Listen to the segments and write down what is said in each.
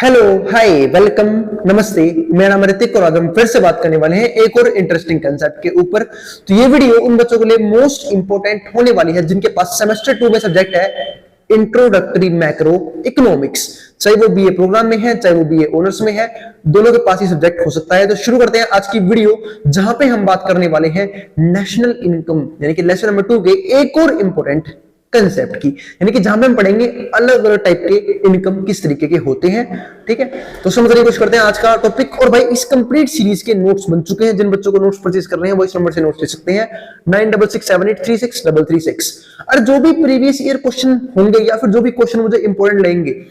Hello, हाय, welcome, नमस्ते। मेरा नाम ऋतिक और आज हम फिर से बात करने वाले हैं एक और इंटरेस्टिंग कंसेप्ट के ऊपर। तो ये वीडियो उन बच्चों के लिए मोस्ट इंपोर्टेंट होने वाली है जिनके पास सेमेस्टर 2 में सब्जेक्ट है इंट्रोडक्टरी मैक्रो इकोनॉमिक्स। चाहे वो बीए प्रोग्राम में है, चाहे वो बीए ऑनर्स में है, दोनों के पास ही सब्जेक्ट हो सकता है। तो शुरू करते हैं आज की वीडियो, जहां पे हम बात करने वाले हैं नेशनल इनकम यानी कि लेसन नंबर 2 के एक और इंपोर्टेंट कंसेप्ट की, यानी कि जहां पे हम पढ़ेंगे अलग अलग टाइप के इनकम किस तरीके के होते हैं। ठीक है, तो समझने की कोशिश करते हैं आज का टॉपिक। और भाई इस कंप्लीट सीरीज के नोट्स बन चुके हैं, जिन बच्चों को नोट्स परचेज कर रहे हैं वो इस नंबर से नोट्स ले सकते हैं 9667836336। और जो भी प्रीवियस ईयर क्वेश्चन होंगे या फिर जो भी क्वेश्चन मुझे इंपॉर्टेंट लगेंगे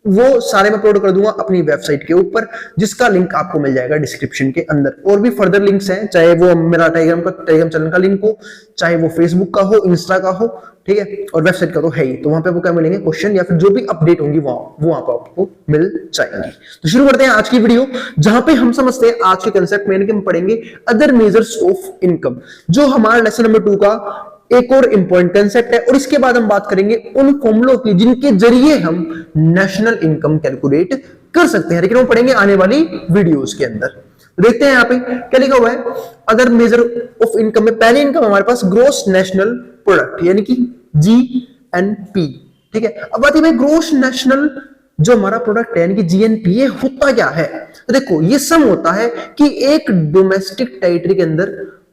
वो सारे मैं अपलोड कर दूंगा अपनी वेबसाइट के ऊपर, जिसका लिंक आपको मिल जाएगा डिस्क्रिप्शन के अंदर। और भी फर्दर लिंक्स हैं, चाहे वो मेरा टेलीग्राम चैनल का लिंक हो, चाहे वो फेसबुक का हो, इंस्टा का हो, ठीक है, और वेबसाइट का तो है ही। तो वहां पे आपको क्या मिलेंगे, क्वेश्चन या फिर जो भी अपडेट होंगी वो आपको मिल जाएंगी। तो शुरू करते हैं आज की वीडियो, जहां पे हम समझते हैं आज के कंसेप्ट में, हम पढ़ेंगे अदर मेजर्स ऑफ इनकम, जो हमारा लेसन नंबर 2 का एक और इंपॉर्टेंट कंसेप्ट है। और इसके बाद हम बात करेंगे उन फॉर्मूलों की जिनके जरिए हम नेशनल इनकम कैलकुलेट कर सकते हैं, लेकिन वो पढ़ेंगे आने वाली वीडियोस के अंदर। देखते हैं यहाँ पे क्या लिखा हुआ है अदर मेजर ऑफ इनकम में। पहली इनकम हमारे पास ग्रोस नेशनल प्रोडक्ट यानी कि जीएनपी। ठीक है, अब बात है ग्रोस नेशनल जो हमारा प्रोडक्ट है यानी कि जीएनपी, ये होता क्या है? तो देखो, ये सम होता है कि एक डोमेस्टिक टेरिटरी के अंदर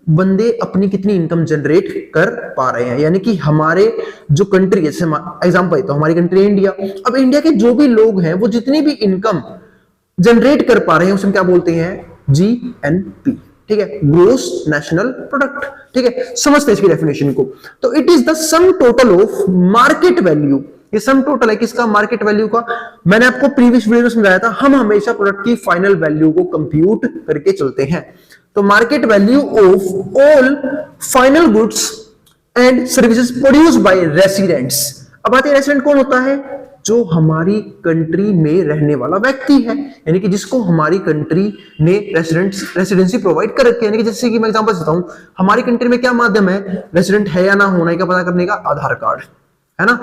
बंदे अपनी कितनी इनकम जनरेट कर पा रहे हैं, यानी कि हमारे जो कंट्री, जैसे एग्जांपल तो हमारी कंट्री इंडिया, अब इंडिया के जो भी लोग हैं वो जितनी भी इनकम जनरेट कर पा रहे हैं उसे क्या बोलते हैं, जीएनपी। ठीक है, ग्रोस नेशनल प्रोडक्ट। ठीक है, समझते हैं इसकी डेफिनेशन को। तो it is the sum total of market value, ये सम टोटल है किसका, मार्केट वैल्यू का। मैंने आपको प्रीवियस वीडियो में समझाया था, हम हमेशा प्रोडक्ट की फाइनल वैल्यू को कंप्यूट करके चलते हैं। तो market value of all final goods and services produced bye residents. अब आते हैं रेसिडेंट कौन होता है, जो हमारी कंट्री में रहने वाला व्यक्ति है, यानी कि जिसको हमारी कंट्री ने रेसिडेंसी प्रोवाइड कर रखी है। यानी कि जैसे कि मैं एग्जांपल देता हूं, हमारी कंट्री में क्या माध्यम है रेसिडेंट है या ना होने का पता करने का, आधार कार्ड है ना,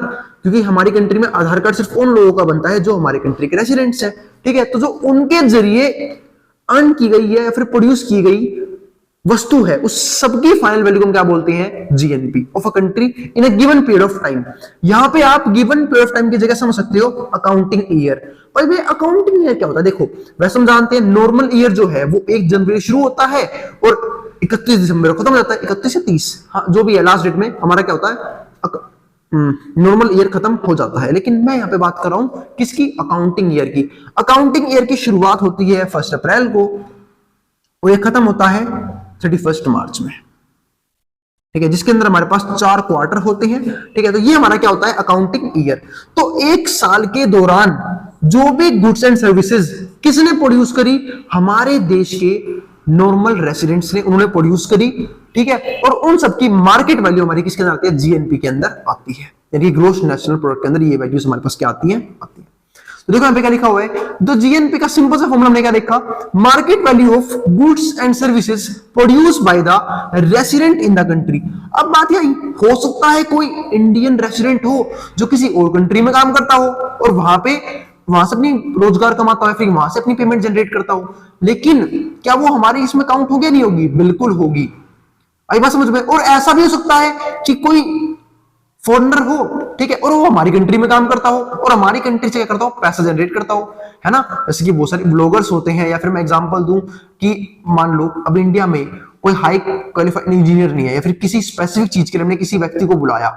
क्योंकि हमारी कंट्री में आधार कार्ड सिर्फ उन लोगों का बनता है जो हमारी कंट्री के रेसिडेंट्स हैं। ठीक है, तो जो उनके जरिए अर्न की गई है या फिर प्रोड्यूस की गई वस्तु है, उस सबकी फाइनल वैल्यू को हम क्या बोलते हैं, GNP of a country in a given period of time. यहां पे आप गिवन पीरियड ऑफ टाइम की जगह समझ सकते हो अकाउंटिंग ईयर। भाई भाई अकाउंटिंग ईयर क्या होता है? देखो, वैसे हम जानते हैं नॉर्मल ईयर जो है वो 1 जनवरी शुरू होता है और 31 दिसंबर को खत्म हो जाता है, 31 या 30, हाँ जो भी है लास्ट डेट में हमारा क्या होता है, नॉर्मल ईयर खत्म हो जाता है। लेकिन मैं यहां पे बात कर रहा हूं किसकी, अकाउंटिंग ईयर की। अकाउंटिंग ईयर की शुरुआत होती है 1 अप्रैल को और ये खत्म होता है 31 मार्च में। ठीक है, जिसके अंदर हमारे पास 4 क्वार्टर होते हैं। ठीक है, तो ये हमारा क्या होता है, अकाउंटिंग ईयर। तो एक साल के दौरान जो भी गुड्स एंड सर्विसेज किसने प्रोड्यूस करी, हमारे देश के नॉर्मल रेसिडेंट्स ने, उन्होंने प्रोड्यूस करी। ठीक है, और उन सबकी मार्केट वैल्यू हमारी किसके अंदर आती है, जीएनपी के अंदर आती है, यानी ग्रोस नेशनल प्रोडक्ट के अंदर ये वैल्यूज हमारे पास क्या आती है, आती है। तो देखो यहाँ पे क्या लिखा हुआ है, तो जीएनपी का सिंपल सा फॉर्मूला हमने क्या देखा, market value of goods and services produced by the resident in the country. अब बात यही, हो सकता है कोई इंडियन रेसिडेंट हो जो किसी और कंट्री में काम करता हो और वहां से अपनी रोजगार कमाता है, फिर वहां से अपनी पेमेंट जनरेट करता हो, लेकिन क्या वो हमारे इसमें काउंट होगी, नहीं होगी? बिल्कुल होगी। आई बात समझ में? और ऐसा भी हो सकता है कि कोई फॉरेनर हो, ठीक है, और वो हमारी कंट्री में काम करता हो और हमारी कंट्री से क्या करता हो, पैसा जनरेट करता हो, है ना। जैसे कि बहुत सारे ब्लॉगर्स होते हैं, या फिर मैं एग्जांपल दूं कि मान लो अब इंडिया में कोई हाई क्वालिफाइड इंजीनियर नहीं है, या फिर किसी स्पेसिफिक चीज के लिए हमने किसी व्यक्ति को बुलाया,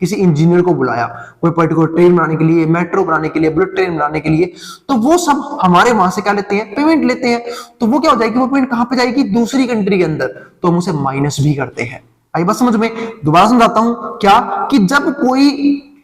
किसी इंजीनियर को बुलाया कोई पर्टिकुलर ट्रेन बनाने के लिए, मेट्रो बनाने के लिए, बुलेट ट्रेन बनाने के लिए, तो वो सब हमारे वहां से क्या लेते हैं, पेमेंट लेते हैं। तो वो क्या हो जाएगी, वो पेमेंट कहां पे जाएगी, दूसरी कंट्री के अंदर, तो हम उसे माइनस भी करते हैं। आई बात समझ में? दोबारा समझाता हूं क्या, कि जब कोई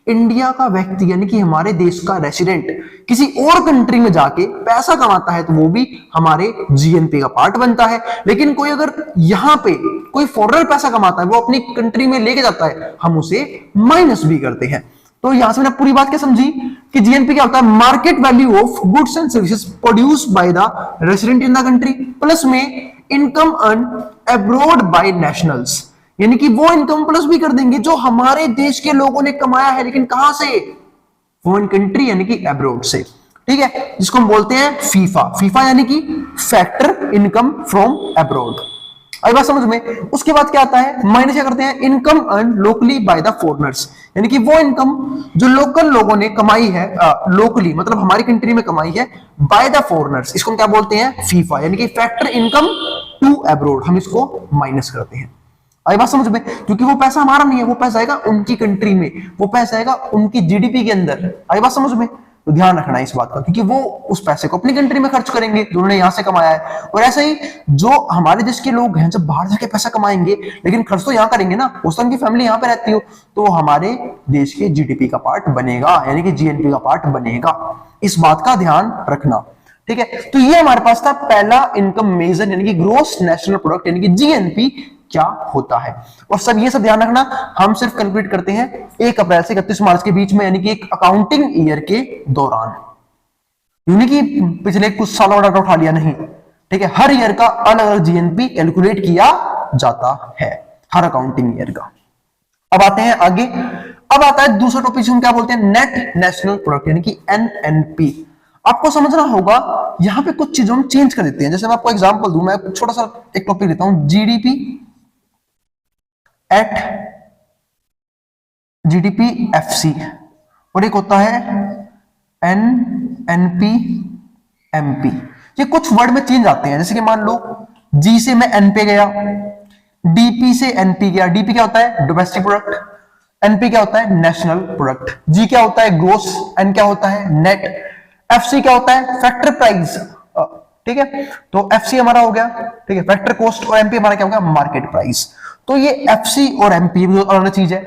इंडिया का व्यक्ति यानी कि हमारे देश का रेसिडेंट किसी और कंट्री में जाके पैसा कमाता है तो वो भी हमारे जीएनपी का पार्ट बनता है। लेकिन कोई अगर यहां पे कोई फॉरेनर पैसा कमाता है, वो अपनी कंट्री में लेके जाता है, हम उसे माइनस भी करते हैं। तो यहां से मैंने पूरी बात क्या समझी कि जीएनपी क्या होता है, market value of goods and services produced by the resident in the country, plus में income earn abroad by nationals, यानी कि वो इनकम प्लस भी कर देंगे जो हमारे देश के लोगों ने कमाया है, लेकिन कहां से, फॉरेन कंट्री यानी कि अब्रॉड से। ठीक है, जिसको हम बोलते हैं फीफा। फीफा यानी कि फैक्टर इनकम फ्रॉम अब्रॉड। आई बात समझ में। उसके बाद क्या आता है, माइनस क्या करते हैं, income earn locally by the foreigners, यानी कि वो इनकम जो लोकल लोगों ने कमाई है, लोकली मतलब हमारी कंट्री में कमाई है, बाय द फॉरेनर्स, इसको हम क्या बोलते हैं, फीफा, यानी कि फैक्टर इनकम टू अब्रॉड, हम इसको माइनस करते हैं। आई बात समझ में, क्योंकि वो पैसा हमारा नहीं है, वो पैसा आएगा उनकी कंट्री में, वो पैसा आएगा उनकी जीडीपी के अंदर। आई बात समझ में, तो ध्यान रखना है इस बात का, क्योंकि वो उस पैसे को अपनी कंट्री में खर्च करेंगे जो उन्होंने यहां से कमाया है। और ऐसे ही जो हमारे देश के लोग हैं, जब बाहर जाके पैसा कमाएंगे लेकिन खर्च तो यहां करेंगे ना, उस उनकी फैमिली यहां पे रहती हो, तो हमारे देश के जीडीपी का पार्ट बनेगा, यानी कि जीएनपी का पार्ट बनेगा। इस बात का ध्यान रखना, ठीक है। तो ये हमारे पास था पहला इनकम मेजर, यानी कि ग्रोस नेशनल प्रोडक्ट, यानी कि जीएनपी क्या होता है। और सब ये सब ध्यान रखना, हम सिर्फ कैलकुलेट करते हैं 1 अप्रैल से 31 मार्च के बीच में, यानी कि एक अकाउंटिंग ईयर के दौरान, यानी कि पिछले कुछ सालों का डाटा उठा लिया नहीं, ठीक है। हर ईयर का अलग अलग जीएनपी कैलकुलेट किया जाता है, हर अकाउंटिंग ईयर का। अब आते हैं आगे, अब आता है दूसरा टॉपिक, हम क्या बोलते हैं, नेट नेशनल प्रोडक्ट, यानी कि एनएनपी। आपको समझना होगा, यहां पे कुछ चीजों में चेंज कर देते हैं। जैसे मैं आपको एग्जांपल दूं, मैं छोटा सा एक टॉपिक लेता हूं, जीडीपी एट जीडीपी-एफसी, और एक होता है एनएनपी एमपी। ये कुछ वर्ड में चेंज आते हैं, जैसे कि मान लो जी से मैं एन पे गया, डीपी से एनपी गया। डीपी क्या होता है, डोमेस्टिक प्रोडक्ट, एनपी क्या होता है, नेशनल प्रोडक्ट, जी क्या होता है, ग्रोस, एन क्या होता है, नेट, एफसी क्या होता है, फैक्टर प्राइस, ठीक है। तो एफसी हमारा हो गया, ठीक है, फैक्टर कॉस्ट, और एमपी हमारा क्या होगा, मार्केट प्राइस। तो ये एफसी और एमपी भी अलग चीज है।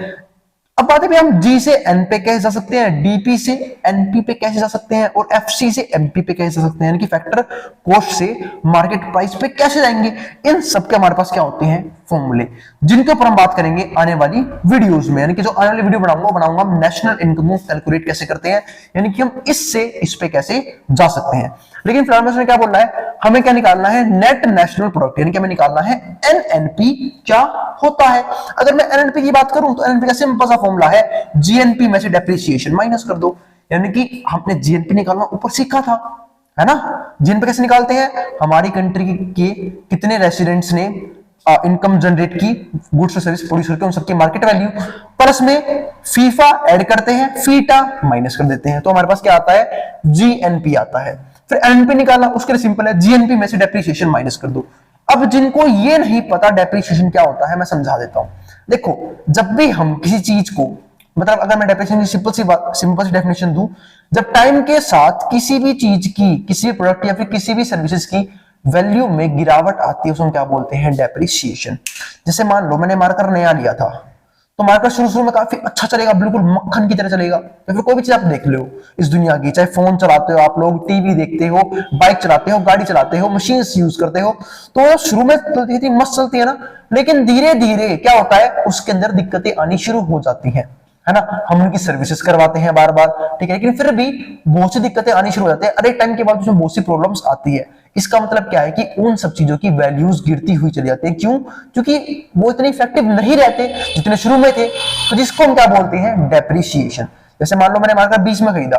अब बात है हम जी से एन पे कैसे जा सकते हैं, डीपी से एनपी पे कैसे जा सकते हैं, और एफसी से एमपी पे कैसे जा सकते हैं, यानी कि फैक्टर कॉस्ट से मार्केट प्राइस पे कैसे जाएंगे। इन सब के हमारे पास क्या होते हैं, फॉर्मूले, जिनके ऊपर हम बात करेंगे आने वाली वीडियोस में, यानी कि जो आने वाली वीडियो बनाऊंगा नेशनल इनकम कैलकुलेट कैसे करते हैं, यानी कि हम इससे इस पे कैसे जा सकते हैं। लेकिन फिलहाल में क्या बोलना है, हमें क्या निकालना है, नेट नेशनल प्रोडक्ट, यानी कि हमें निकालना है एनएनपी क्या होता है। अगर मैं एनएनपी की बात करूं तो एनएनपी का सिंपल सा फॉर्मूला है, जीएनपी में से डेप्रिसिएशन माइनस कर दो, यानी कि हमने जीएनपी निकालना ऊपर सीखा था, है ना। जीएनपी कैसे निकालते हैं, हमारी कंट्री के कितने रेसिडेंट्स ने इनकम जनरेट की, गुड्स और सर्विस प्रोड्यूस करके, उन सबकी मार्केट वैल्यू, प्लस में फीफा ऐड करते हैं, फीटा माइनस कर देते हैं, तो हमारे पास क्या आता है, जीएनपी आता है। फिर एनपी निकालना, उसके लिए सिंपल है, जीएनपी में से डेप्रिसिएशन माइनस कर दो। अब जिनको ये नहीं पता डेप्रिसिएशन क्या होता है, मैं समझा देता हूं। देखो, जब भी हम किसी चीज को, मतलब अगर मैं डेप्रिसिएशन की सिंपल सी डेफिनेशन दूं, जब टाइम के साथ किसी भी चीज की, किसी भी प्रोडक्ट या फिर किसी भी सर्विसेज की वैल्यू में गिरावट आती है, उसको क्या बोलते हैं, डेप्रिसिएशन। जैसे मान लो मैंने मार्कर नया लिया था, तो मार्कर शुरू में काफी अच्छा चलेगा, बिल्कुल मक्खन की तरह चलेगा, या फिर कोई भी चीज आप देख लो इस दुनिया की, चाहे फोन चलाते हो आप लोग, टीवी देखते हो, बाइक चलाते हो, गाड़ी चलाते हो, मशीन यूज करते हो, तो शुरू में चलती थी, मस्त चलती है ना, लेकिन धीरे धीरे क्या होता है, उसके अंदर दिक्कतें आनी शुरू हो जाती हैं, है ना। हम उनकी सर्विसेज करवाते हैं बार बार, ठीक है, लेकिन फिर भी बहुत सी दिक्कतें आनी शुरू हो जाती है, अरे टाइम के बाद उसमें बहुत सी प्रॉब्लम्स आती है। इसका मतलब क्या है कि उन सब चीजों की वैल्यूज गिरती हुई चली जाती है। क्यों? क्योंकि वो इतने इफेक्टिव नहीं रहते जितने शुरू में थे, तो जिसको हम क्या बोलते हैं, डेप्रिसिएशन। जैसे मान लो मैंने मार्कर 20 में खरीदा,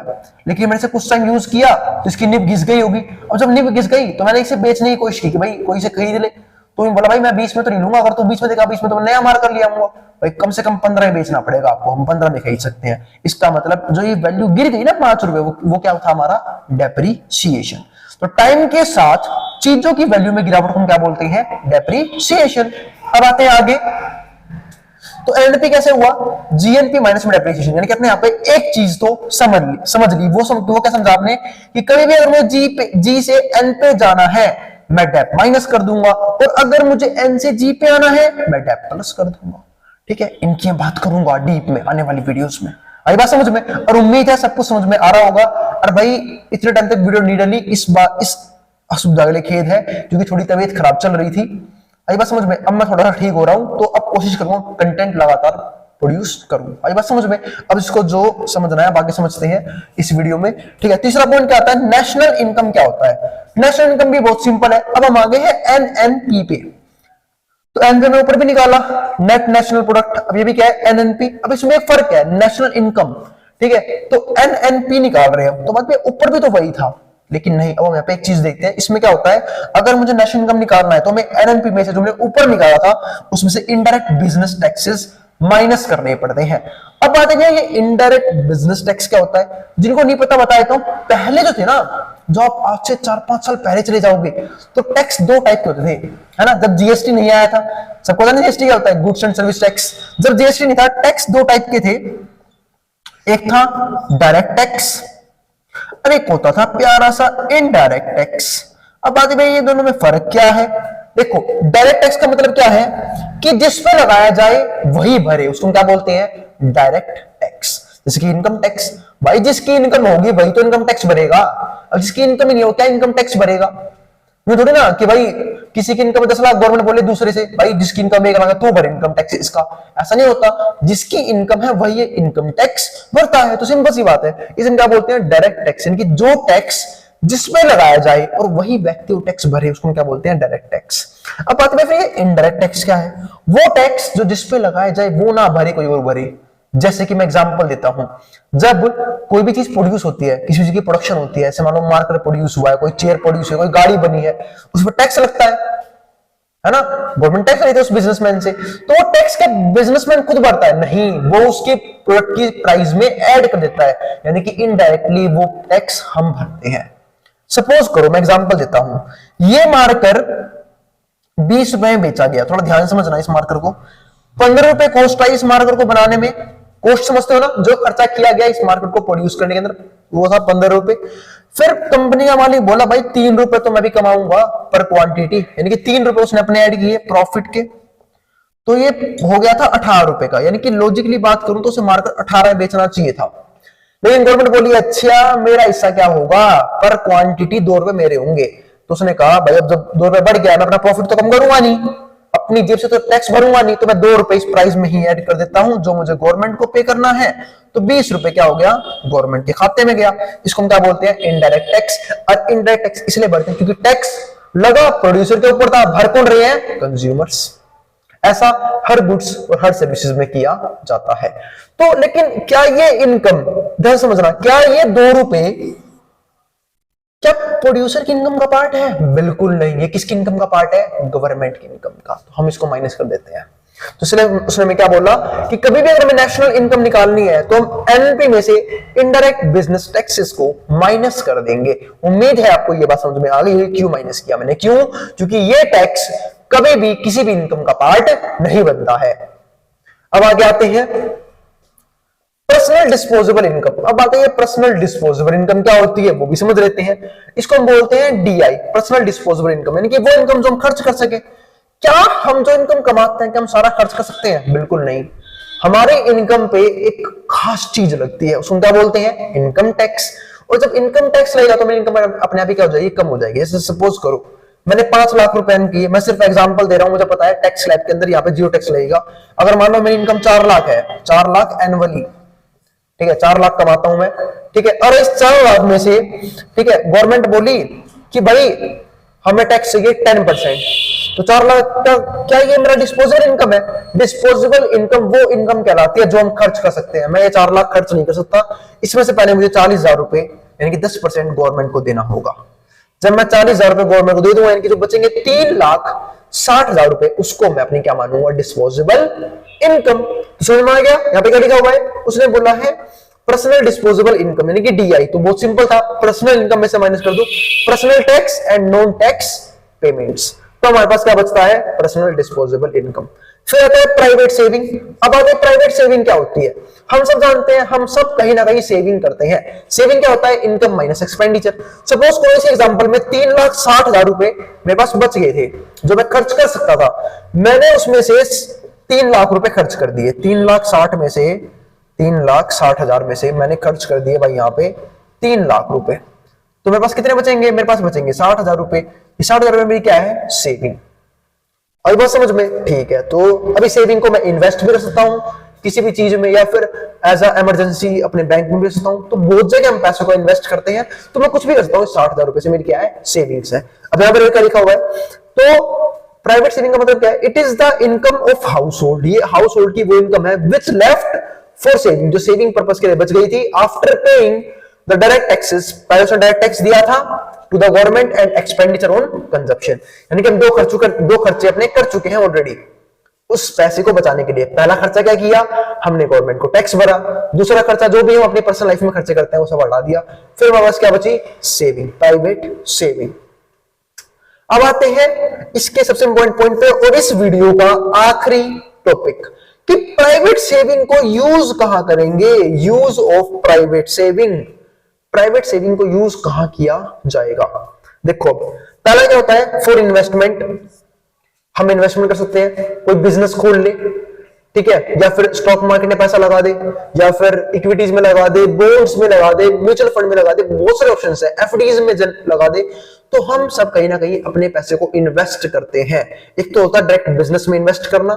लेकिन मैंने से कुछ टाइम यूज किया तो इसकी निब घिस गई होगी। अब जब निब घिस गई तो मैंने इसे बेचने की कोशिश की कि भाई कोई इसे खरीद ले, तो बोला भाई मैं 20 में तो नहीं लूंगा, अगर तू 20 में देखा 20 में तो मैं नया मार्कर लिया आऊंगा, भाई कम से कम 15 में बेचना पड़ेगा आपको, हम 15 में खरीद सकते हैं। इसका मतलब जो ये वैल्यू गिर गई ना 5 रुपए, वो क्या था, हमारा डेप्रिसिएशन। तो टाइम के साथ चीजों की वैल्यू में गिरावट को हम क्या बोलते हैं, डेप्रिसिएशन। अब आते हैं आगे, तो एनपी कैसे हुआ, जीएनपी माइनस में डेप्रिसिएशन, यानी कि अपने यहाँ पे एक चीज तो समझ ली, वो क्या समझा आपने, कि कभी भी अगर मुझे जी से एन पे जाना है मैं डेप माइनस कर दूंगा, और अगर मुझे एन से जी पे आना है मैं डेप प्लस कर दूंगा, ठीक है। इनकी मैं बात करूंगा डीप में आने वाली वीडियोस में, आई बात समझ में, और उम्मीद है सब कुछ समझ में आ रहा होगा। और भाई इतने टाइम तक वीडियो नहीं डाली, इस बार इस असुविधा के लिए खेद है, क्योंकि थोड़ी तबीयत खराब चल रही थी, आई बात समझ में। अब मैं थोड़ा सा ठीक हो रहा हूं, तो अब कोशिश करूंगा कंटेंट लगातार प्रोड्यूस करूं, आई बात समझ में। अब इसको जो समझना है बाकी समझते हैं इस वीडियो में, ठीक है। तीसरा पॉइंट क्या आता है, नेशनल इनकम क्या होता है। नेशनल इनकम भी बहुत सिंपल है। अब हम आगे हैं एनएनपी पे, तो एनपी में ऊपर भी निकाला नेट नेशनल प्रोडक्ट, अब ये भी क्या है, एनएनपी। अब इसमें एक फर्क है, नेशनल इनकम, ठीक है, तो एनएनपी निकाल रहे हैं तो बाद में ऊपर भी तो वही था, लेकिन नहीं। अब हम यहाँ पे एक चीज देखते हैं, इसमें क्या होता है, अगर मुझे नेशनल इनकम निकालना है तो हमें एनएनपी में से जो मैंने ऊपर निकाला था उसमें से इनडायरेक्ट बिजनेस टैक्सेस माइनस करने पड़ते हैं। अब बात है ये इनडायरेक्ट बिजनेस टैक्स क्या होता है, जिनको नहीं पता बताया तो पहले जो थे ना, जो आप आज से 4-5 साल पहले चले जाओगे तो टैक्स दो टाइप के होते थे, है ना। जब जीएसटी नहीं आया था, सबको पता नहीं जीएसटी क्या होता है, गुड्स एंड सर्विस टैक्स। जब जीएसटी नहीं था, टैक्स दो टाइप के थे, एक था डायरेक्ट टैक्स और एक होता था प्यारा सा इनडायरेक्ट टैक्स। अब बात भाई ये दोनों में फर्क क्या है, देखो डायरेक्ट टैक्स का मतलब क्या है कि जिस पे लगाया जाए वही भरे, उसको क्या बोलते हैं, डायरेक्ट टैक्स। जैसे कि इनकम टैक्स, भाई जिसकी इनकम होगी वही तो इनकम टैक्स भरेगा, और जिसकी इनकम ही नहीं हो क्या इनकम टैक्स भरेगा। ये थोड़ी ना कि भाई किसी की इनकम 10 लाख, गवर्नमेंट बोले दूसरे से भाई जिसकी इनकम 1 लाख है तो भर इनकम टैक्स इसका, ऐसा नहीं होता। जिसकी इनकम है वही इनकम टैक्स भरता है, तो सिंपल सी बात है। इसे क्या बोलते हैं, डायरेक्ट टैक्स, यानी कि जो टैक्स जिसपे लगाया जाए और वही व्यक्ति वो टैक्स भरे, उसको क्या बोलते हैं, डायरेक्ट टैक्स। अब बात में फिर ये इनडायरेक्ट टैक्स क्या है, वो टैक्स जो जिसपे लगाया जाए वो ना भरे कोई और भरे। जैसे कि मैं एग्जांपल देता हूं, जब कोई भी चीज प्रोड्यूस होती है, किसी चीज की प्रोडक्शन होती है, जैसे मान लो मार्कर प्रोड्यूस हुआ है, कोई चेयर प्रोड्यूस है, कोई गाड़ी बनी है, उस पर टैक्स लगता है ना, गवर्नमेंट टैक्स लेती है उस बिजनेसमैन से, तो वो टैक्स का बिजनेसमैन खुद भरता है नहीं, वो उसके प्रोडक्ट की प्राइस में ऐड कर देता है, यानी कि इनडायरेक्टली वो टैक्स हम भरते हैं। सपोज करो मैं एग्जांपल देता हूं, ये मार्कर 20 रुपए में बेचा गया, थोड़ा ध्यान समझना इस मार्कर को, 15 रुपए कॉस्ट आई इस मार्कर को बनाने में, कॉस्ट समझते हो ना, जो खर्चा किया गया इस मार्कर को प्रोड्यूस करने के अंदर वो था 15 रुपए। फिर कंपनी का मालिक बोला भाई 3 रुपए तो मैं भी कमाऊंगा पर क्वांटिटी, यानी कि 3 रुपए उसने अपने ऐड किए प्रॉफिट के, तो ये हो गया था 18 रुपए का, यानी कि लॉजिकली बात करूं तो उसे मार्कर 18 बेचना चाहिए था। लेकिन गवर्नमेंट बोली अच्छा मेरा हिस्सा क्या होगा, पर क्वांटिटी 2 रुपए मेरे होंगे, तो उसने कहा भाई अब जब 2 रुपए बढ़ गया मैं अपना प्रॉफिट तो कम करूंगा नहीं, अपनी जेब से तो टैक्स भरूंगा नहीं, तो मैं 2 रुपए इस प्राइस में ही ऐड कर देता हूं जो मुझे गवर्नमेंट को पे करना है, तो 20 रुपए क्या हो गया, गवर्नमेंट के खाते में गया। इसको हम क्या बोलते हैं, इनडायरेक्ट टैक्स। और इनडायरेक्ट टैक्स इसलिए भरते हैं क्योंकि टैक्स लगा प्रोड्यूसर के ऊपर था, भर कौन रहे हैं, कंज्यूमर्स। ऐसा हर गुड्स और हर सर्विसेज में किया जाता है। तो लेकिन क्या ये इनकम, ध्यान समझना, क्या ये 2 रुपए क्या प्रोड्यूसर की इनकम का पार्ट है, बिल्कुल नहीं। ये किसकी इनकम का पार्ट है, गवर्नमेंट की इनकम का, तो हम इसको माइनस कर देते हैं। तो इसलिए उसने मैं क्या बोला कि कभी भी अगर हमें नेशनल इनकम निकालनी है तो हम एनएलपी में से इनडायरेक्ट बिजनेस टैक्सेस को माइनस कर देंगे। उम्मीद है आपको ये बात समझ में आ गई, क्यों माइनस किया मैंने, क्यों, क्योंकि ये टैक्स कभी भी किसी भी इनकम का पार्ट नहीं बनता है। अब आगे आते हैं पर्सनल डिस्पोजेबल इनकम। अब आते हैं पर्सनल डिस्पोजेबल इनकम क्या होती है वो भी समझ लेते हैं। इसको हम बोलते हैं डीआई, पर्सनल डिस्पोजेबल इनकम, यानी कि वो इनकम जो हम खर्च कर सके। क्या हम जो इनकम कमाते हैं क्या हम सारा खर्च कर सकते हैं, बिल्कुल नहीं। हमारे इनकम पे एक खास चीज लगती है, उसको क्या बोलते हैं, इनकम टैक्स। और जब इनकम टैक्स लगेगा तो मेरी इनकम अपने आप ही क्या हो जाएगी, कम हो जाएगी। जैसे सपोज करो मैंने 5 लाख रुपए अर्न किए, मैं सिर्फ एग्जांपल दे रहा हूं, मुझे पता है टैक्स स्लैब के अंदर यहाँ पे जीरो टैक्स लगेगा। अगर मान लो मेरी इनकम 4 लाख है, 4 लाख एनुअली, ठीक है, 4 लाख कमाता हूं मैं, ठीक है, और इस 4 लाख में से, ठीक है, गवर्नमेंट बोली कि भाई हमें टैक्स चाहिए 10%, तो 4 लाख का क्या ये मेरा डिस्पोजेबल इनकम है। डिस्पोजेबल इनकम वो इनकम कहलाती है जो हम खर्च कर सकते हैं। मैं ये 4 लाख खर्च नहीं कर सकता, इसमें से पहले मुझे 40,000 रुपए यानी कि 10% गवर्नमेंट को देना होगा। जब मैं 40,000 रुपए गवर्नमेंट को दे दूंगा, यानी कि जो बचेंगे 3,60,000 रुपए, उसको मैं अपनी क्या मानूंगा, डिस्पोजेबल इनकम। समझ में आ गया, यहाँ पे क्या लिखा हुआ है, उसने बोला है पर्सनल डिस्पोजेबल इनकम यानी कि डीआई, तो बहुत सिंपल था, पर्सनल इनकम में से माइनस कर दो personal tax and non tax payments, तो हमारे पास क्या बचता है, पर्सनल डिस्पोजेबल इनकम। फिर आता है प्राइवेट सेविंग। अब आते हैं प्राइवेट सेविंग क्या होती है। हम सब जानते हैं, हम सब कहीं ना कहीं सेविंग करते हैं। सेविंग क्या होता है, इनकम माइनस एक्सपेंडिचर। सपोज कोई से एग्जांपल में 3,60,000 रुपए मेरे पास बच गए थे जो मैं खर्च कर सकता था, मैंने उसमें से 3 लाख रुपए खर्च कर दिए। 3,60,000 में से 3,60,000 में से मैंने खर्च कर दिए भाई यहाँ पे 3 लाख रुपए, तो मेरे पास कितने बचेंगे, मेरे पास बचेंगे 60,000 रुपए। 60,000 रुपए मेरी क्या है, सेविंग। अभी बात समझ में, ठीक है। तो अभी सेविंग को मैं इन्वेस्ट भी कर सकता हूं किसी भी चीज में, या फिर एज अ इमरजेंसी अपने बैंक में भी रख सकता हूं। तो बहुत जगह हम पैसों को इन्वेस्ट करते हैं, तो मैं कुछ भी कर सकता हूं। 60,000 रुपए से मेरी क्या है, सेविंग्स है। अब यहाँ पर क्या लिखा हुआ है, तो प्राइवेट सेविंग का मतलब क्या है, it is the income of हाउस होल्ड। ये हाउस होल्ड की वो इनकम है विच लेफ्ट फॉर सेविंग, जो सेविंग पर्पस के लिए बच गई थी, after paying the direct taxes, पहले उसने डायरेक्ट टैक्स दिया था to the government and expenditure on consumption, यानी कि हम दो खर्चे अपने कर चुके हैं ऑलरेडी उस पैसे को बचाने के लिए। पहला खर्चा क्या किया हमने, गवर्नमेंट को टैक्स भरा, दूसरा खर्चा जो भी हम अपनी पर्सनल लाइफ में खर्चे करते हैं वो सब बढ़ा दिया, फिर हमारे पास क्या बची, सेविंग, प्राइवेट सेविंग। अब आते हैं इसके सबसे इंपॉर्टेंट पॉइंट पे और इस वीडियो का आखिरी टॉपिक कि प्राइवेट सेविंग को यूज कहां करेंगे, use of private saving, private saving को यूज कहां किया जाएगा। देखो पहला क्या होता है, फॉर इन्वेस्टमेंट, हम इन्वेस्टमेंट कर सकते हैं, कोई बिजनेस खोल ले, ठीक है, या फिर स्टॉक मार्केट में पैसा लगा दे, या फिर इक्विटीज में लगा दे, बॉन्ड्स में लगा दे, म्यूचुअल फंड में लगा दे, बहुत सारे ऑप्शंस है, एफडीज में लगा दे। तो हम सब कहीं ना कहीं अपने पैसे को इन्वेस्ट करते हैं। एक तो होता है डायरेक्ट बिजनेस में इन्वेस्ट करना,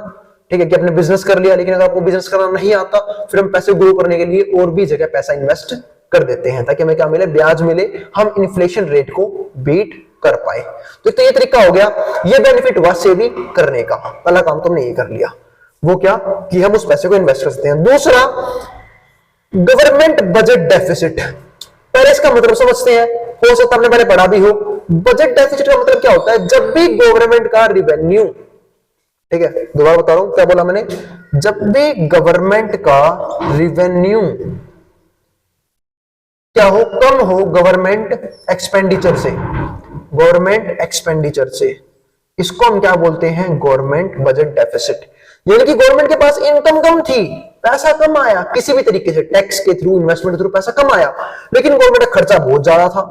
ठीक है, कि आपने बिजनेस कर लिया, लेकिन अगर आपको बिजनेस करना नहीं आता, फिर हम पैसे ग्रो करने के लिए और भी जगह पैसा इन्वेस्ट कर देते हैं ताकि हमें क्या मिले, ब्याज मिले, हम इन्फ्लेशन रेट को बीट कर पाए। तो ये तरीका हो गया, ये बेनिफिट हुआ सेविंग करने का। पहला काम तो हमने ये कर लिया, वो क्या कि हम उस पैसे को इन्वेस्ट करते हैं। दूसरा, गवर्नमेंट बजट डेफिसिट, पहले इसका मतलब समझते हैं, हो सकता आपने पहले पढ़ा भी हो। बजट डेफिसिट का मतलब क्या होता है, जब भी गवर्नमेंट का रिवेन्यू, ठीक है, दोबारा बता रहा हूं क्या बोला मैंने, जब भी गवर्नमेंट का रिवेन्यू क्या हो, कम हो गवर्नमेंट एक्सपेंडिचर से, गवर्नमेंट एक्सपेंडिचर से, इसको हम क्या बोलते हैं, गवर्नमेंट बजट डेफिसिट। यानी कि गवर्नमेंट के पास इनकम कम थी, पैसा कम आया, किसी भी तरीके से टैक्स के थ्रू, इन्वेस्टमेंट के थ्रू पैसा कम आया, लेकिन गवर्नमेंट का खर्चा बहुत ज्यादा था,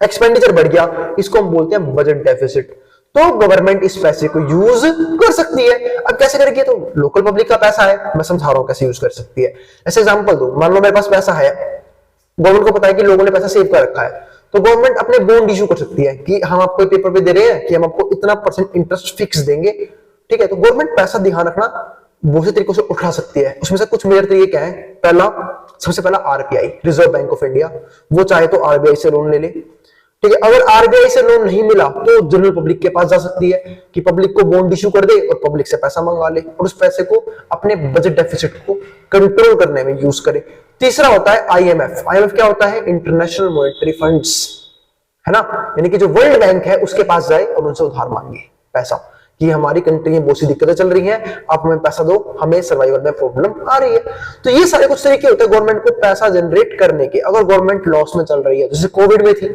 एक्सपेंडिचर बढ़ गया, इसको हम बोलते हैं बजट डेफिसिट। तो गवर्नमेंट इस पैसे को यूज कर सकती है। अब कैसे करेगी, तो लोकल पब्लिक का पैसा है, मैं समझा रहा हूं कैसे यूज कर सकती है। ऐसे एग्जांपल दो, मान लो मेरे पास पैसा है, गवर्नमेंट को पता है कि लोगों ने पैसा सेव कर रखा है, तो गवर्नमेंट अपने बॉन्ड इशू कर सकती है कि हम आपको पेपर पे दे रहे हैं कि हम आपको इतना % इंटरेस्ट फिक्स देंगे, ठीक है। तो गवर्नमेंट पैसा ध्यान रखना बहुत से तरीकों से उठा सकती है, उसमें से कुछ मेजर तरीके क्या है। पहला, सबसे पहला RBI, reserve bank of India, वो चाहे तो आरबीआई से लोन ले ले, ठीक है। अगर आरबीआई से लोन नहीं मिला तो जनरल पब्लिक के पास जा सकती है कि पब्लिक को बॉन्ड इशू कर दे और पब्लिक से पैसा मंगा ले और उस पैसे को अपने बजट डेफिसिट को कंट्रोल करने में यूज करे। तीसरा होता है आईएमएफ। आईएमएफ क्या होता है, इंटरनेशनल मॉनेटरी फंड्स, है ना, यानी कि जो वर्ल्ड बैंक है उसके पास जाए और उनसे उधार मांगे पैसा कि हमारी कंट्री में बहुत सी दिक्कतें चल रही हैं, आप हमें पैसा दो, हमें सर्वाइवल में प्रॉब्लम आ रही है। तो ये सारे कुछ तरीके होते हैं गवर्नमेंट को पैसा जनरेट करने के, अगर गवर्नमेंट लॉस में चल रही है, जैसे कोविड में थी,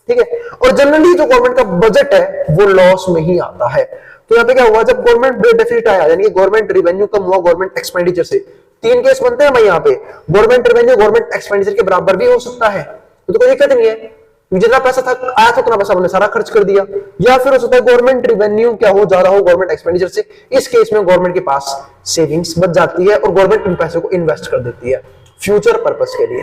ठीक है। और जनरली जो गवर्नमेंट का बजट है वो लॉस में ही आता है। तो यहाँ पे क्या हुआ, जब गवर्नमेंट डेफिसिट आया, यानी कि गवर्नमेंट रिवेन्यू कम हुआ गवर्नमेंट एक्सपेंडिचर से, तीन केस बनते हैं भाई यहाँ पे, गवर्नमेंट रेवेन्यू गवर्नमेंट एक्सपेंडिचर के बराबर भी हो सकता है, तो कोई दिक्कत नहीं है, जितना पैसा था आया था उतना पैसा हमने सारा खर्च कर दिया। या फिर हो सकता है गवर्नमेंट रेवेन्यू क्या हो जा रहा हो गवर्नमेंट एक्सपेंडिचर से, इस केस में गवर्नमेंट के पास सेविंग्स बच जाती है और गवर्नमेंट उन पैसों को इन्वेस्ट कर देती है फ्यूचर पर्पस के लिए।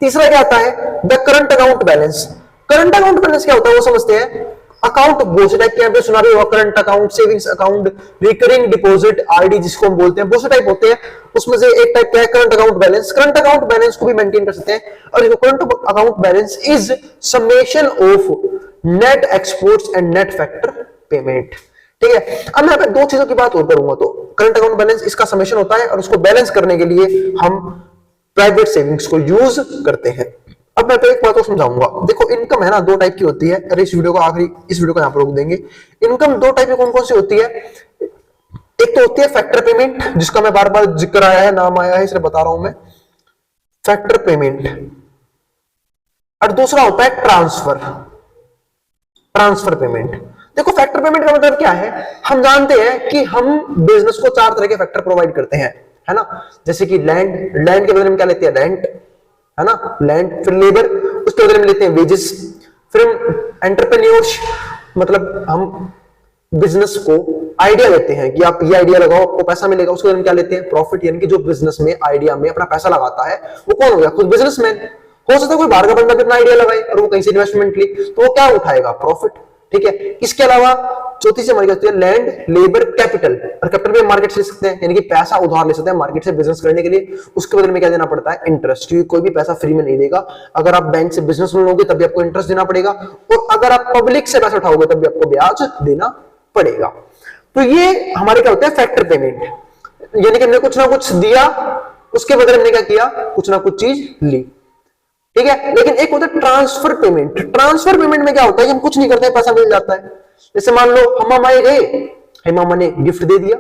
तीसरा क्या आता है, the current account balance. Current account balance क्या होता है वो समझते हैं। अकाउंट बहुत से टाइप के यहाँ पे सुना भी होगा, current account, savings account, recurring deposit, RD जिसको हम बोलते हैं, बहुत से टाइप होते हैं। उसमें से एक टाइप क्या है, current account balance. Current account balance को भी मेंटेन कर सकते हैं। और देखो, current account balance is summation of net exports and net factor payment, ठीक है। अब मैं यहाँ पे दो चीजों की बात और करूंगा, तो करंट अकाउंट बैलेंस इसका समेशन होता है और उसको बैलेंस करने के लिए हम प्राइवेट सेविंग्स को यूज करते हैं। अब मैं तो एक बात और समझाऊंगा। देखो, इनकम है ना दो टाइप की होती है। अरे इस वीडियो को आखिरी, इस वीडियो को यहाँ पर रोक देंगे। इनकम दो टाइप की कौन कौन सी होती है, एक तो होती है फैक्टर पेमेंट, जिसका मैं बार बार जिक्र आया है, नाम आया है, इसलिए बता रहा हूं मैं, फैक्टर पेमेंट। और दूसरा होता है ट्रांसफर, ट्रांसफर पेमेंट। देखो, फैक्टर पेमेंट का मतलब क्या है, हम जानते हैं कि हम बिजनेस को चार तरह के फैक्टर प्रोवाइड करते हैं, है ना। जैसे कि लैंड, लैंड के बदले में क्या लेते हैं, रेंट, है ना, लैंड। फिर लेबर, उसके बदले में लेते हैं वेजेस। फिर एंटरप्रेन्योर्स, मतलब हम बिजनेस को आइडिया देते हैं कि आप ये आइडिया लगाओ, आपको पैसा मिलेगा। उसके बदले में क्या लेते हैं, प्रॉफिट। यानी कि जो बिजनेस में, आइडिया में अपना पैसा लगाता है वो कौन हो गया, खुद बिजनेसमैन। हो सकता है कोई बाहर का बंदा भी अपना आइडिया लगाए और वो कहीं से इन्वेस्टमेंट ली, तो वो क्या उठाएगा, प्रॉफिट, ठीक है। इसके अलावा चौथी से हमारी होती है लैंड, लेबर, कैपिटल। और कैपिटल भी मार्केट से ले सकते हैं, यानी कि पैसा उधार ले सकते हैं मार्केट से बिजनेस करने के लिए। उसके बदले में क्या देना पड़ता है, इंटरेस्ट, क्योंकि कोई भी पैसा फ्री में नहीं देगा। अगर आप बैंक से बिजनेस लोन लोगे तब भी आपको इंटरेस्ट देना पड़ेगा, और अगर आप पब्लिक से पैसा उठाओगे तब भी आपको ब्याज देना पड़ेगा। तो ये हमारे क्या होते हैं, फैक्टर पेमेंट। यानी कि हमने कुछ ना कुछ दिया, उसके बदले हमने क्या किया, कुछ ना कुछ चीज ली, ठीक है। लेकिन एक होता है ट्रांसफर पेमेंट। ट्रांसफर पेमेंट में क्या होता है कि हम कुछ नहीं करते, पैसा मिल जाता है। जैसे मान लो हम मामा गए, हे मामा ने गिफ्ट दे दिया,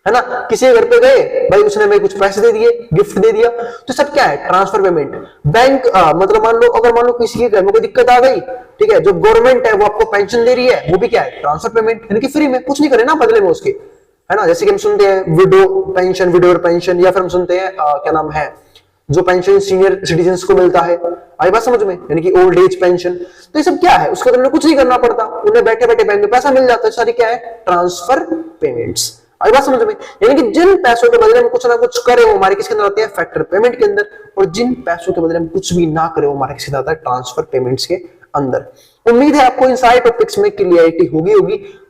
है ना, किसी के घर पे गए भाई, उसने हमें कुछ पैसे दे दिए, गिफ्ट दे दिया, तो सब क्या है, ट्रांसफर पेमेंट। बैंक मतलब मान लो, अगर मान लो किसी के घर में कोई दिक्कत आ गई, ठीक है, जो गवर्नमेंट है वो आपको पेंशन दे रही है, वो भी क्या है, ट्रांसफर पेमेंट, यानी कि फ्री में, कुछ नहीं करे ना बदले में उसके, है ना। जैसे कि हम सुनते हैं विडो पेंशन, विडोर पेंशन, या फिर हम सुनते हैं क्या नाम है, जो पेंशन सीनियर सिटीजन्स को मिलता है, आई बात समझ में, यानी कि ओल्ड एज पेंशन। तो ये सब क्या है, उसके बदले में कुछ नहीं करना पड़ता, उन्हें बैठे बैठे बैंक में पैसा मिल जाता है, सारी क्या है, ट्रांसफर पेमेंट्स, आई बात समझ में। यानी कि जिन पैसों के बदले में कुछ ना कुछ करे, वो हमारे किसके अंदर आते हैं, फैक्टर पेमेंट के अंदर, और जिन पैसों के बदले में कुछ भी ना करे, वो हमारे किसके अंदर आता है, ट्रांसफर पेमेंट्स के अंदर। उम्मीद है आपको इन सारे टॉपिक्स में क्लियरिटी होगी।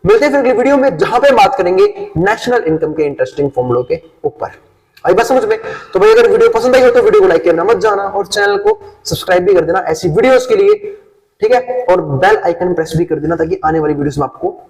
मिलते हैं फिर अगली वीडियो में, जहां पे बात करेंगे नेशनल इनकम के इंटरेस्टिंग फॉर्मूलों के ऊपर। आई बात समझ में। तो भाई अगर वीडियो पसंद आई हो तो वीडियो को लाइक करना मत जाना, और चैनल को सब्सक्राइब भी कर देना ऐसी वीडियोस के लिए, ठीक है, और बेल आइकन प्रेस भी कर देना ताकि आने वाली वीडियोस में आपको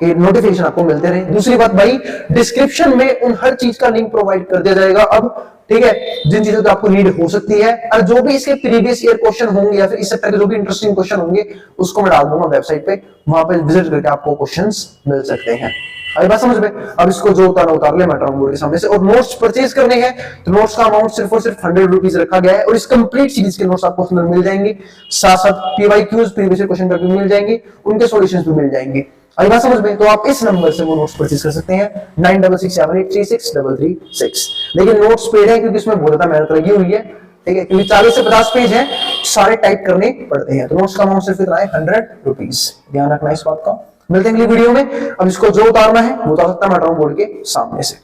नोटिफिकेशन आपको मिलते रहे। दूसरी बात भाई, डिस्क्रिप्शन में उन हर चीज का लिंक प्रोवाइड कर दिया जाएगा अब, ठीक है, जिन चीजों की आपको नीड हो सकती है, और जो भी इसके प्रीवियस ईयर क्वेश्चन होंगे या फिर इस तरह के जो भी इंटरेस्टिंग क्वेश्चन होंगे, उसको मैं डाल दूंगा वेबसाइट पे, वहां पे विजिट करके आपको क्वेश्चंस मिल सकते हैं। अभी बात समझ में। अब इसको जो उतारना उतार ले, मेट्रो बोर्ड के सामने से। और नोट्स परचेज करने हैं तो नोट्स का अमाउंट सिर्फ और सिर्फ 100 रुपीज रखा गया है, और इस कंप्लीट सीरीज के नोट्स आपको उसमें मिल जाएंगे, साथ साथ पीवाईक्यूज प्रीवियस क्वेश्चन पेपर भी मिल जाएंगे, उनके सॉल्यूशंस भी मिल जाएंगे। अभी बात समझ में। तो आप इस नंबर से वो नोट्स परचेज कर सकते हैं, 9667836336। लेकिन नोट्स पेड है क्योंकि इसमें बहुत ज्यादा मेहनत लगी हुई है, ठीक है, क्योंकि 40 से 50 पेज हैं, सारे टाइप करने पड़ते हैं। तो नोट्स का अमाउंट सिर्फ इतना है, 100 रुपीज। ध्यान रखना इस बात का। मिलते हैं अगली वीडियो में। अब इसको जो उतारना है वो उतार सकता है मेट्रो बोर्ड के सामने से।